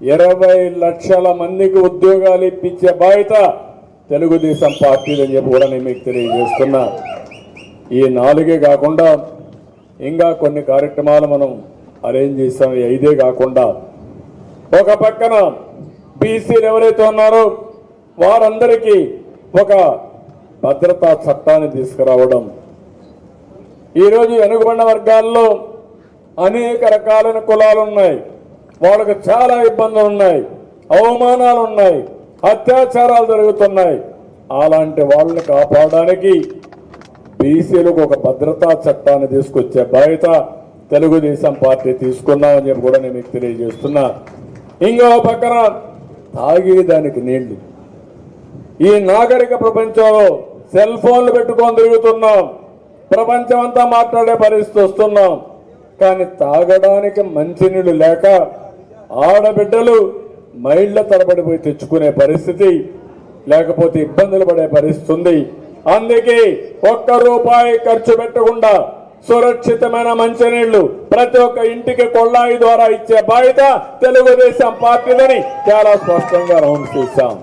20 లక్షల మందికి ఉద్యోగాలు ఇప్పించే బాధ్యత తెలుగుదేశం పార్టీదని చెప్పి కూడా నేను మీకు తెలియజేస్తున్నా. ఈ 4 కాకుండా ఇంకా కొన్ని కార్యక్రమాలు మనం అరేంజ్ చేస్తాం. 5 కాకుండా ఒక పక్కన బీసీలు ఎవరైతే ఉన్నారో వారందరికీ ఒక భద్రతా చట్టాన్ని తీసుకురావడం. ఈరోజు వెనుకబడిన వర్గాల్లో అనేక రకాలైన కులాలు ఉన్నాయి. వాళ్ళకు చాలా ఇబ్బందులు ఉన్నాయి, అవమానాలు ఉన్నాయి, అత్యాచారాలు జరుగుతున్నాయి. అలాంటి వాళ్ళని కాపాడడానికి బీసీలకు ఒక భద్రతా చట్టాన్ని తీసుకొచ్చే బాధ్యత తెలుగుదేశం పార్టీ తీసుకున్నామని చెప్పి కూడా నేను మీకు తెలియజేస్తున్నా. ఇంకో పక్కన తాగేదానికి నీళ్లు. ఈ నాగరిక ప్రపంచంలో సెల్ ఫోన్లు పెట్టుకొని తిరుగుతున్నాం, ప్రపంచం అంతా మాట్లాడే పరిస్థితి వస్తున్నాం. కానీ తాగడానికి మంచినీళ్ళు లేక ఆడబిడ్డలు మైళ్ళ తరబడిపోయి తెచ్చుకునే పరిస్థితి, లేకపోతే ఇబ్బందులు పడే పరిస్థితి ఉంది. అందుకే ₹1 ఖర్చు పెట్టకుండా సురక్షితమైన మంచినీళ్లు ప్రతి ఒక్క ఇంటికి కొళ్ళాయి ద్వారా ఇచ్చే బాధ్యత తెలుగుదేశం పార్టీలని చాలా స్పష్టంగా రౌండ్ చేశాం.